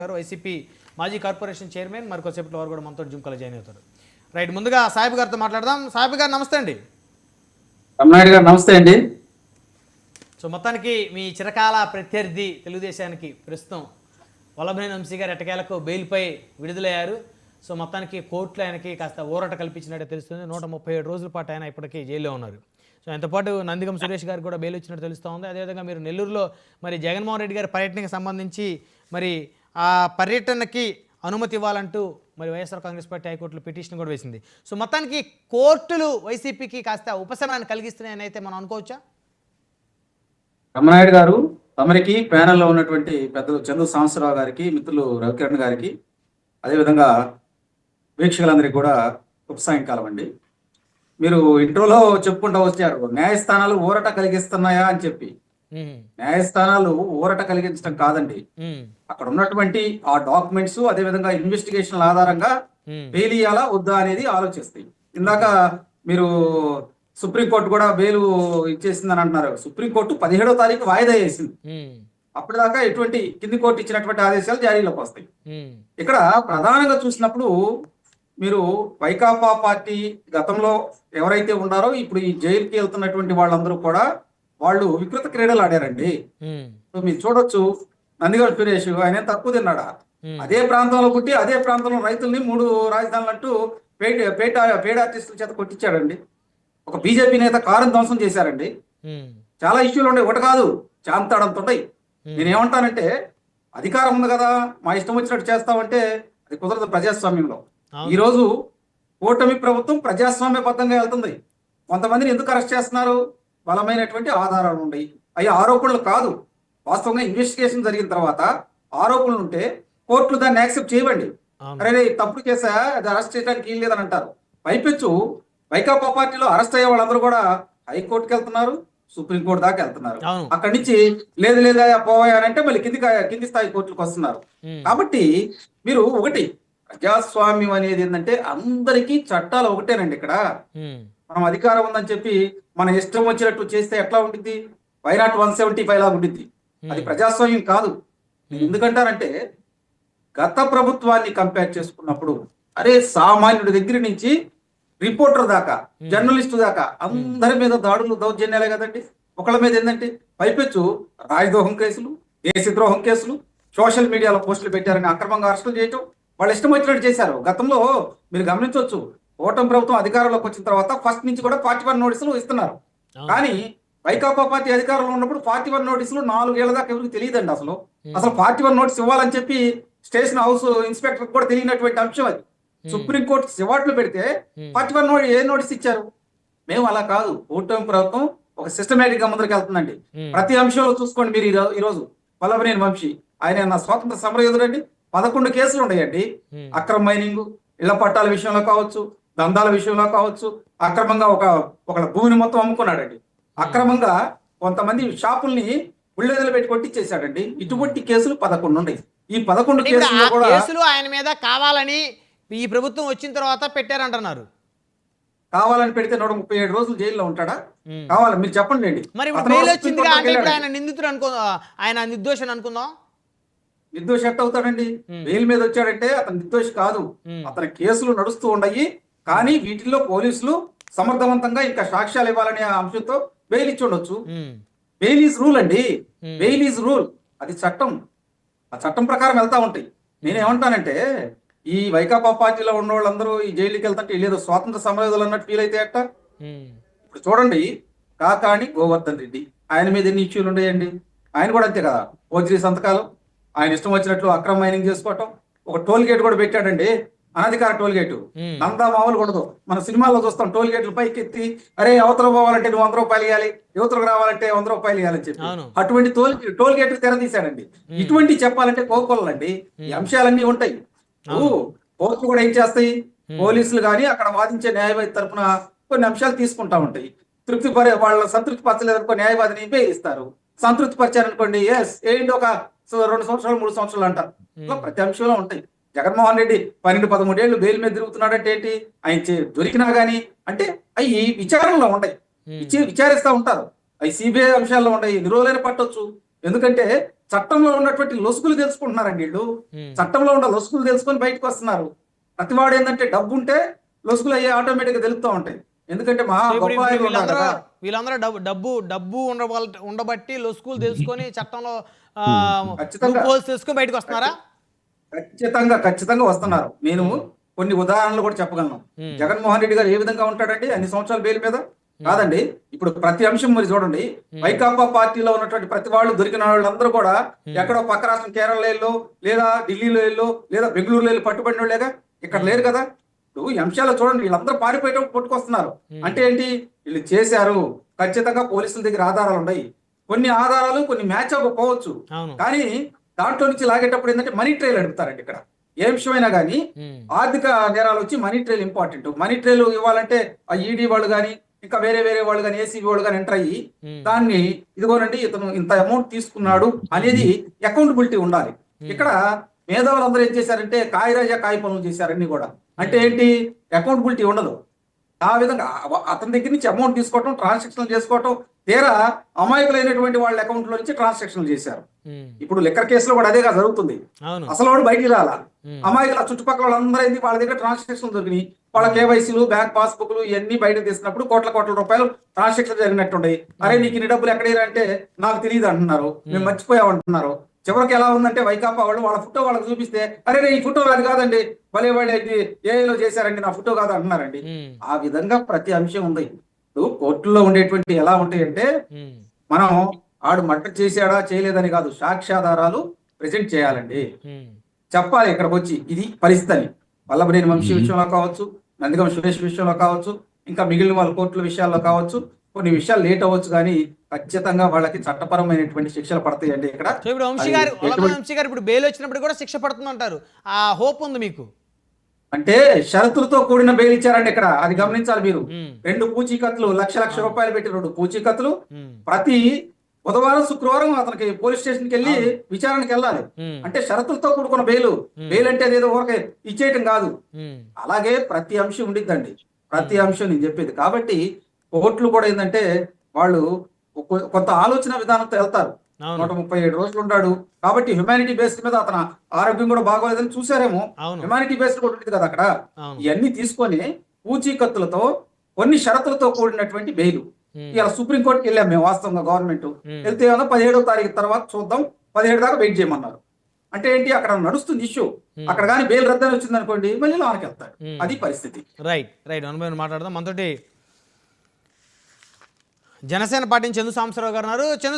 గారు వైసీపీ మాజీ corporation chairman మరికొద్దిసేపట్లో వారు కూడా మనతో జూమ్ కాల్ జాయిన్ అవుతారు. రైట్, ముందుగా సాహిబ్ గారితో మాట్లాడదాం. సాహిబ్ గారు నమస్తే అండి. రమణాయుడు గారు నమస్తే అండి. సో మొత్తానికి మీ చిరకాల ప్రత్యర్థి తెలుగుదేశానికి ప్రస్తుతం వల్లభనేని వంశీ గారు ఎట్టకేలకు బెయిల్పై విడుదలయ్యారు. సో మొత్తానికి కోర్టులో ఆయనకి కాస్త ఊరట కల్పించినట్టు తెలుస్తుంది. 137 రోజుల పాటు ఆయన ఇప్పటికీ జైల్లో ఉన్నారు. సో ఆయనతోపాటు నందిగం సురేష్ గారికి కూడా బెయిల్ ఇచ్చినట్టు తెలుస్తూ ఉంది. అదేవిధంగా మీరు నెల్లూరులో మరి జగన్మోహన్ రెడ్డి గారి పర్యటనకు సంబంధించి మరి ఆ పర్యటనకి అనుమతి ఇవ్వాలంటూ మరి వైఎస్ఆర్ కాంగ్రెస్ పార్టీ హైకోర్టులో పిటిషన్ కూడా వేసింది. సో మొత్తానికి కోర్టులు వైసీపీకి కాస్త ఉపశమనాన్ని కలిగిస్తున్నాయని అయితే మనం అనుకోవచ్చా? రమణాయుడు గారు, తమరికి ప్యానెల్లో ఉన్నటువంటి పెద్దలు చందు సాంబశివరావు గారికి, మిత్రులు రవికిరణ్ గారికి, అదేవిధంగా వీక్షకులందరికీ కూడా శుభ సాయంకాలం అండి. మీరు ఇంట్రోలో చెప్పుకుంటూ వచ్చారు న్యాయస్థానాలు ఊరట కలిగిస్తున్నాయా అని చెప్పి. న్యాయస్థానాలు ఊరట కలిగించడం కాదండి, అక్కడ ఉన్నటువంటి ఆ డాక్యుమెంట్స్ అదేవిధంగా ఇన్వెస్టిగేషన్ ఆధారంగా బెయిల్ ఇయ్యాలా వద్దా అనేది ఆలోచిస్తాయి. ఇందాక మీరు సుప్రీంకోర్టు కూడా బెయిల్ ఇచ్చేసిందని అంటున్నారు. సుప్రీంకోర్టు 17వ తారీఖు వాయిదా వేసింది. అప్పటిదాకా ఎటువంటి కింది కోర్టు ఇచ్చినటువంటి ఆదేశాలు జారీలోకి వస్తాయి. ఇక్కడ ప్రధానంగా చూసినప్పుడు మీరు వైకాపా పార్టీ గతంలో ఎవరైతే ఉన్నారో ఇప్పుడు ఈ జైలుకి వెళ్తున్నటువంటి వాళ్ళందరూ కూడా వాళ్ళు వికృత క్రీడలు ఆడారండి. మీరు చూడొచ్చు, నందిగం సురేష్ ఆయన తక్కువ తిన్నాడా? అదే ప్రాంతంలో పుట్టి అదే ప్రాంతంలో రైతుల్ని 3 రాజధానులు అంటూ పేడ ఆర్టిస్టుల చేత కొట్టించాడండి. ఒక బీజేపీ నేత కారుని ధ్వంసం చేశారండి. చాలా ఇష్యూలు ఉన్నాయి, ఒకటి కాదు చాంతాడంత ఉంటాయి. నేనేమంటానంటే అధికారం ఉంది కదా, మా ఇష్టం వచ్చినట్టు చేస్తామంటే అది కుదరదు ప్రజాస్వామ్యంలో. ఈ రోజు కూటమి ప్రభుత్వం ప్రజాస్వామ్యబద్ధంగా వెళ్తుంది. కొంతమందిని ఎందుకు అరెస్ట్ చేస్తున్నారు? బలమైనటువంటి ఆధారాలు ఉన్నాయి. అవి ఆరోపణలు కాదు, వాస్తవంగా ఇన్వెస్టిగేషన్ జరిగిన తర్వాత ఆరోపణలు ఉంటే కోర్టులు దాన్ని యాక్సెప్ట్ చేయవండి. అరే తప్పుడు కేసా, అది అరెస్ట్ చేయడానికి వీలు లేదని అంటారు. పైపెచ్చు వైకాపా పార్టీలో అరెస్ట్ అయ్యే వాళ్ళందరూ కూడా హైకోర్టుకి వెళ్తున్నారు, సుప్రీంకోర్టు దాకా వెళ్తున్నారు. అక్కడి నుంచి లేదు లేదా పోయా అంటే మళ్ళీ కింది స్థాయి కోర్టులకు వస్తున్నారు. కాబట్టి మీరు ఒకటి, ప్రజాస్వామ్యం అనేది ఏంటంటే అందరికీ చట్టాలు ఒకటేనండి. ఇక్కడ మనం అధికారం ఉందని చెప్పి మన ఇష్టం వచ్చినట్టు చేస్తే ఎట్లా ఉంటుంది? వైనాట్ 175 లాగా ఉంటుంది. అది ప్రజాస్వామ్యం కాదు. ఎందుకంటారంటే గత ప్రభుత్వాన్ని కంపేర్ చేసుకున్నప్పుడు అరే సామాన్యుడి దగ్గర నుంచి రిపోర్టర్ దాకా జర్నలిస్టు దాకా అందరి మీద దాడులు దౌర్జన్యాలే కదండి. ఒకళ్ళ మీద ఏంటంటే పైపెచ్చు రాజద్రోహం కేసులు, దేశద్రోహం కేసులు, సోషల్ మీడియాలో పోస్టులు పెట్టారని అక్రమంగా అరెస్టులు చేయటం, వాళ్ళు ఇష్టం వచ్చినట్టు చేశారు. గతంలో మీరు గమనించవచ్చు, కూటమి ప్రభుత్వం అధికారంలోకి వచ్చిన తర్వాత ఫస్ట్ నుంచి కూడా 41 నోటీసులు ఇస్తున్నారు. కానీ వైకాపా పార్టీ అధికారంలో ఉన్నప్పుడు 41 నోటీసులు 4 ఏళ్ల దాకా ఎవరికి తెలియదండి. అసలు 41 నోటీస్ ఇవ్వాలని చెప్పి స్టేషన్ హౌస్ ఇన్స్పెక్టర్ కూడా తెలియనటువంటి అంశం అది. సుప్రీంకోర్టు సివాట్లు పెడితే 41 ఏ నోటీస్ ఇచ్చారు? మేము అలా కాదు, కూటమి ప్రభుత్వం ఒక సిస్టమేటిక్ గా ముందరికి వెళ్తుందండి. ప్రతి అంశంలో చూసుకోండి. మీరు ఈ రోజు వల్లభనేని వంశీ ఆయన నా స్వాతంత్ర సమరయోధుడండి. 11 కేసులు ఉన్నాయండి. అక్రమ మైనింగ్, ఇళ్ల పట్టాల విషయంలో కావచ్చు, దందాల విషయంలో కావచ్చు, అక్రమంగా ఒక భూమిని మొత్తం అమ్ముకున్నాడండి. అక్రమంగా కొంతమంది షాపుల్ని ఉళ్ళేదలు పెట్టి కొట్టించేశాడండి. ఇటువంటి కేసులు 11 ఉన్నాయి. ఈ 11 కేసులు ఆయన మీద కావాలని ఈ ప్రభుత్వం వచ్చిన తర్వాత పెట్టారంటున్నారు. కావాలని పెడితే 137 రోజులు జైల్లో ఉంటాడా? కావాలి మీరు చెప్పండి అండి. మరి బెయిల్ వచ్చింది అంటే ఇప్పుడు ఆయన నిందితుడు ఆయన నిర్దోషని అనుకుందాం. నిర్దోషి ఎట్ట అవుతాడండి? బెయిల్ మీద వచ్చాడంటే అతను నిర్దోషి కాదు. అతని కేసులు నడుస్తూ ఉన్నాయి. కానీ వీటిల్లో పోలీసులు సమర్థవంతంగా ఇంకా సాక్ష్యాలు ఇవ్వాలనే అంశంతో బెయిల్ ఇచ్చి ఉండొచ్చు. బెయిల్ ఈజ్ రూల్ అండి. బెయిల్ ఈజ్ రూల్, అది చట్టం. ఆ చట్టం ప్రకారం వెళ్తా ఉంటాయి. నేనేమంటానంటే ఈ వైకాపా పార్టీలో ఉన్న వాళ్ళందరూ ఈ జైలుకి వెళ్తుంటే లేదో స్వాతంత్ర సమరయోధులు అన్నట్టు ఫీల్ అయితే అట్ట. ఇప్పుడు చూడండి, కాకాణి గోవర్ధన్ రెడ్డి ఆయన మీద ఎన్ని ఇష్యూలు ఉన్నాయండి. ఆయన కూడా అంతే కదా, ఓజీ సంతకాలు, ఆయన ఇష్టం వచ్చినట్లు అక్రమ మైనింగ్ చేసుకోవటం. ఒక టోల్ గేట్ కూడా పెట్టాడండి, అనధికార టోల్ గేటు. నందా మామూలు కూడదు. మన సినిమాల్లో చూస్తాం, టోల్ గేట్లు పైకి ఎత్తి అరే అవతల పోవాలంటే నువ్వు 100 రూపాయలు ఇవ్వాలి, యువతలకు రావాలంటే 100 రూపాయలు ఇవ్వాలని చెప్పి అటువంటి టోల్ గేట్ తెరదీశాడండి. ఇటువంటి చెప్పాలంటే కోకోలండి. ఈ అంశాలన్నీ ఉంటాయి. కోర్టులు కూడా ఏం చేస్తాయి, పోలీసులు కానీ అక్కడ వాదించే న్యాయవాది తరఫున కొన్ని అంశాలు తీసుకుంటా ఉంటాయి. వాళ్ళ సంతృప్తి పరచలేదనుకో న్యాయవాదిని బెయిలిస్తారు. సంతృప్తి పరిచారనుకోండి ఎస్ ఏంటి ఒక 2 సంవత్సరాలు 3 సంవత్సరాలు అంటారు. ఇట్లా ప్రతి అంశంలో ఉంటాయి. జగన్మోహన్ రెడ్డి 12-13 ఏళ్ళు బెయిల్ మీద తిరుగుతున్నాడంటే ఏంటి? ఆయన దొరికినా గానీ అంటే అవి విచారణలో ఉంటాయి, విచారిస్తూ ఉంటారు. అవి సిబిఐ అంశాల్లో ఉంటాయి. ఎన్ని రోజులైనా పట్టొచ్చు. ఎందుకంటే చట్టంలో ఉన్నటువంటి లొసుగులు తెలుసుకుంటున్నారండి వీళ్ళు. చట్టంలో ఉన్న లొసుగులు తెలుసుకొని బయటకు వస్తున్నారు. ప్రతివాడు ఏంటంటే డబ్బు ఉంటే లొసుగులు అయ్యే ఆటోమేటిక్ గా తెలుస్తూ ఉంటాయి. ఎందుకంటే మహా సో ఇప్పుడు గొప్ప ఆయన ఉన్నారు కదా. వీళ్ళందరూ డబ్బు ఉండబట్టి లొసుకులు తెలుసుకొని చట్టంలో ఖచ్చితంగా తెలుసుకొని బయటకు వస్తున్నారా? ఖచ్చితంగా వస్తున్నారు. నేను కొన్ని ఉదాహరణలు కూడా చెప్పగలను. జగన్మోహన్ రెడ్డి గారు ఏ విధంగా ఉంటాడండి అన్ని సంవత్సరాల బెయిల్ మీద? కాదండి. ఇప్పుడు ప్రతి అంశం మరి చూడండి, వైకాపా పార్టీలో ఉన్నటువంటి ప్రతి వాళ్ళు దొరికిన వాళ్ళందరూ కూడా ఎక్కడో పక్క రాష్ట్రం కేరళలో లేదా ఢిల్లీలో లేదా బెంగళూరులో వెళ్ళి పట్టుబడిన వాళ్ళేగా, ఇక్కడ లేరు కదా. ఇప్పుడు ఈ అంశాలు చూడండి, వీళ్ళందరూ పారిపోయేటప్పుడు పట్టుకొస్తున్నారు. అంటే ఏంటి? వీళ్ళు చేశారు. ఖచ్చితంగా పోలీసుల దగ్గర ఆధారాలు ఉన్నాయి. కొన్ని ఆధారాలు కొన్ని మ్యాచ్ అవ్వకపోవచ్చు, కానీ దాంట్లో నుంచి లాగేటప్పుడు ఏంటంటే మనీ ట్రైల్ అడుగుతారండి. ఇక్కడ ఏ విషయమైనా కానీ ఆర్థిక నేరాలు వచ్చి money trail important. Money trail ఇవ్వాలంటే ఆ ఈడీ వాళ్ళు కానీ ఇంకా వేరే వాళ్ళు కానీ ఏసీబీ వాళ్ళు కానీ ఎంటర్ అయ్యి దాన్ని ఇదిగోనండి ఇతను ఇంత అమౌంట్ తీసుకున్నాడు అనేది అకౌంటబిలిటీ ఉండాలి. ఇక్కడ మేధావులందరూ ఏం చేశారంటే కాయరాజా కాయ పనులు చేశారన్నీ కూడా. అంటే ఏంటి? అకౌంటబిలిటీ ఉండదు. ఆ విధంగా అతని దగ్గర నుంచి అమౌంట్ తీసుకోవటం, ట్రాన్సాక్షన్లు చేసుకోవటం, తీరా అమాయకులైనటువంటి వాళ్ళ అకౌంట్ లో నుంచి ట్రాన్సాక్షన్లు చేశారు. ఇప్పుడు లిక్కర్ కేసులో కూడా అదేగా జరుగుతుంది. అసలు వాడు బయటికి రాలా, అమాయకుల చుట్టుపక్కల వాళ్ళందరూ ఏంది వాళ్ళ దగ్గర ట్రాన్సాక్షన్లు దొరికినాయి. వాళ్ళ కేవైసీలు, బ్యాంక్ పాస్బుక్లు ఇవన్నీ బయట తీసినప్పుడు కోట్ల రూపాయలు ట్రాన్సాక్షన్ జరిగినట్టుండే. అరే నీకు ఇన్ని డబ్బులు ఎక్కడేరా అంటే నాకు తెలియదు అంటున్నారు, మేము మర్చిపోయామంటున్నారు. చివరికి ఎలా ఉందంటే వైకాపా వాళ్ళు వాళ్ళ ఫోటో వాళ్ళకి చూపిస్తే అరే ఈ ఫోటో అది కాదండి, భలే వాళ్ళు ఏఐలో చేశారండి, నా ఫోటో కాదు అంటున్నారండి. ఆ విధంగా ప్రతి అంశం ఉంది. కోర్టులో ఉండేటువంటి ఎలా ఉంటాయంటే మనం ఆడు మర్డర్ చేశాడా చేయలేదని కాదు, సాక్ష్యాధారాలు ప్రెజెంట్ చేయాలండి. చెప్పాలి ఇక్కడికి వచ్చి ఇది పరిస్థితి అని. వల్లభనేని వంశీ విషయంలో కావచ్చు, నందిగం సురేష్ విషయంలో కావచ్చు, ఇంకా మిగిలిన వాళ్ళ కోర్టుల విషయాల్లో కావచ్చు, కొన్ని విషయాలు లేట్ అవ్వచ్చు కానీ ఖచ్చితంగా వాళ్ళకి చట్టపరమైనటువంటి శిక్షలు పడతాయండి. ఇక్కడ ఇప్పుడు వంశీ గారు ఇప్పుడు బెయిల్ వచ్చినప్పుడు కూడా శిక్ష పడుతుంది అంటారు, ఆ హోప్ ఉంది మీకు? అంటే షరతులతో కూడిన బెయిల్ ఇచ్చారండి ఇక్కడ, అది గమనించాలి మీరు. 2 పూచీకత్తులు, లక్ష రూపాయలు పెట్టి 2 పూచీకత్తులు. ప్రతి బుధవారం శుక్రవారం అతనికి పోలీస్ స్టేషన్కి వెళ్ళి విచారణకి వెళ్ళాలి. అంటే షరతులతో కూడుకున్న బెయిల్ అంటే అదేదో ఊరకే ఇచ్చేయటం కాదు. అలాగే ప్రతి అంశం ఉండిద్దండి, ప్రతి అంశం నేను చెప్పేది. కాబట్టి కోర్టులు కూడా ఏంటంటే వాళ్ళు కొంత ఆలోచన విధానంతో వెళ్తారు. 137 రోజులు ఉన్నాడు కాబట్టి హ్యుమానిటీ బేస్డ్ మీద అతను ఆరోగ్యం కూడా బాగోలేదని చూసారేమో, హ్యుమానిటీ బేస్డ్ కూడా ఉంటుంది కదా అక్కడ. ఇవన్నీ తీసుకొని పూచీకత్తులతో కొన్ని షరతులతో కూడినటువంటి బెయిల్ ఇలా సుప్రీంకోర్టుకి వెళ్ళాం మేము. వాస్తవంగా గవర్నమెంట్ వెళ్తే 17వ తారీఖు తర్వాత చూద్దాం, 17 దాకా వెయిట్ చేయమన్నారు. అంటే ఏంటి? అక్కడ నడుస్తుంది ఇష్యూ. అక్కడ కానీ బెయిల్ రద్దని వచ్చింది అనుకోండి, మళ్ళీ లోనికి వెళ్తారు. అది పరిస్థితి. రైట్ మాట్లాడదాం. మనతోటి జనసేన పార్టీ చందు సాంబశివరావు గారు ఉన్నారు.